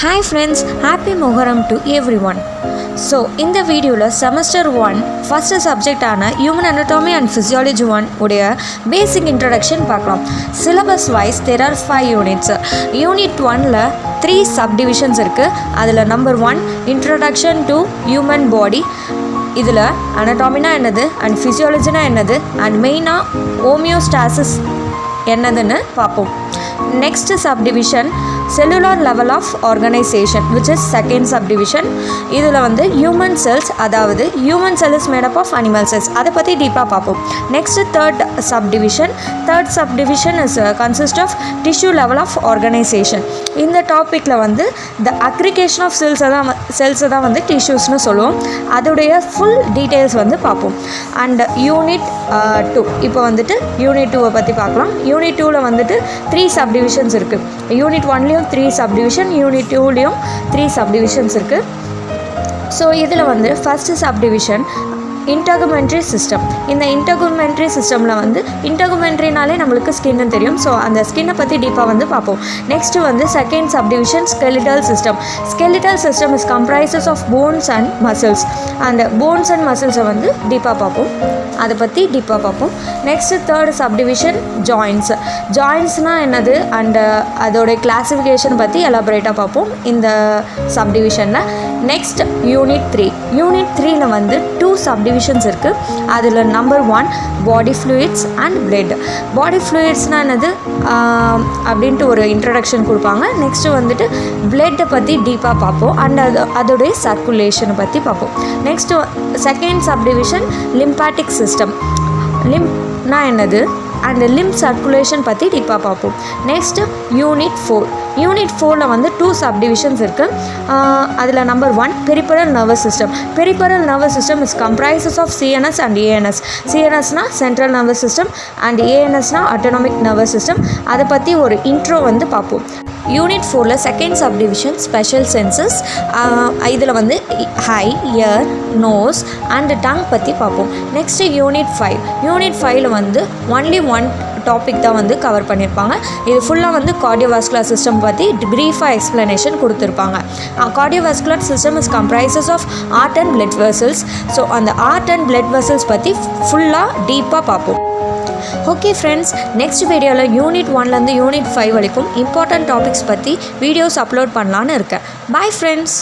Hi friends, happy Moharam to everyone. So, in the video, semester 1, first subject ஆன Human Anatomy and Physiology 1 உடைய basic introduction பார்க்கலாம். Syllabus wise, there are 5 units. Unit 1ல 3 subdivisions இருக்குது. அதில் number 1, Introduction to Human Body. இதில் anatomy-னா என்னது and physiology-னா என்னது and மெயினாக homeostasis என்னதுன்னு பார்ப்போம். Next subdivision, cellular level of organization, which is second subdivision. இதில் வந்து human cells, அதாவது human cell is made up of animal cells, அதை பற்றி டீப்பாக பார்ப்போம். Next third subdivision is consist of tissue level of organization. இந்த டாப்பிக்கில் வந்து the aggregation of cells தான் வந்து tissuesனு சொல்லுவோம். அதோடைய ஃபுல் டீட்டெயில்ஸ் வந்து பார்ப்போம். அண்ட் யூனிட் 2 இப்போ வந்துட்டு யூனிட் 2 பற்றி பார்க்கலாம். யூனிட் 2ல் வந்துட்டு 3 subdivisions இருக்குது. யூனிட் 1லேயும் 3 subdivision, யூனிட் 2லேயும் 3 subdivisions இருக்குது. ஸோ இதில் வந்து ஃபஸ்ட்டு சப்டிவிஷன் இன்டகுமெண்ட்ரி சிஸ்டம். இந்த இன்டகுமெண்ட்ரி சிஸ்டமில் வந்து இன்டகுமெண்ட்ரினாலே நம்மளுக்கு ஸ்கின்னு தெரியும். ஸோ அந்த ஸ்கின்னை பற்றி டீப்பாக வந்து பார்ப்போம். நெக்ஸ்ட்டு வந்து second subdivision skeletal system. Skeletal system is comprises of bones and muscles. அந்த போன்ஸ் அண்ட் மசில்ஸை வந்து டீப்பாக பார்ப்போம், அதை பற்றி டீப்பாக பார்ப்போம். Next third subdivision joints. ஜாயின்ஸ்னால் என்னது அண்டு அதோடைய கிளாஸிஃபிகேஷன் பற்றி எலாபரேட்டாக பார்ப்போம் இந்த சப்டிவிஷனில். Next unit 3. யூனிட் 3ல வந்து 2 subdivisions இருக்குது. அதில் number 1 body fluids and blood. Body ஃப்ளூயிட்ஸ்னால் என்னது அப்படின்ட்டு ஒரு இன்ட்ரடக்ஷன் கொடுப்பாங்க. நெக்ஸ்ட்டு வந்துட்டு பிளட்டை பற்றி டீப்பாக பார்ப்போம் அண்ட் அதோடைய சர்க்குலேஷனை பற்றி பார்ப்போம். Next second subdivision lymphatic system. லிம்ப்னா என்னது அண்ட் லிம்ப் சர்க்குலேஷன் பற்றி டீப்பாக பார்ப்போம். Next unit 4. யூனிட் 4ல் வந்து 2 subdivisions இருக்குது. அதில் number 1 peripheral nervous system. Peripheral nervous system is comprises of CNS and ANS. சிஎன்எஸ்னால் சென்ட்ரல் நர்வஸ் சிஸ்டம் அண்ட் ஏஎன்எஸ்னால் ஆட்டோனாமிக் நர்வஸ் சிஸ்டம். அதை பற்றி ஒரு இன்ட்ரோ வந்து பார்ப்போம். யூனிட் 4ல் செகண்ட் சப்டிவிஷன் ஸ்பெஷல் சென்சஸ். இதில் வந்து eye, ear, nose and tongue பற்றி பார்ப்போம். Next unit 5. யூனிட் 5ல் வந்து ஒன்லி 1 டாபிக் தான் வந்து கவர் பண்ணியிருப்பாங்க. இது ஃபுல்லாக வந்து கார்டியோவாஸ்குலர் சிஸ்டம் பற்றி ப்ரீஃபாக எக்ஸ்ப்ளனேஷன் கொடுத்துருப்பாங்க. Cardiovascular system is comprises of heart and blood vessels. So அந்த ஹார்ட் அண்ட் பிளட் வெசல்ஸ் பற்றி ஃபுல்லாக டீப்பாக பார்ப்போம். ஓகே ஃப்ரெண்ட்ஸ், நெக்ஸ்ட் வீடியோவில் யூனிட் 1லேருந்து யூனிட் 5 வரைக்கும் இம்பார்ட்டன்ட் டாபிக்ஸ் பற்றி வீடியோஸ் அப்லோட் பண்ணலான்னு இருக்கேன். Bye friends.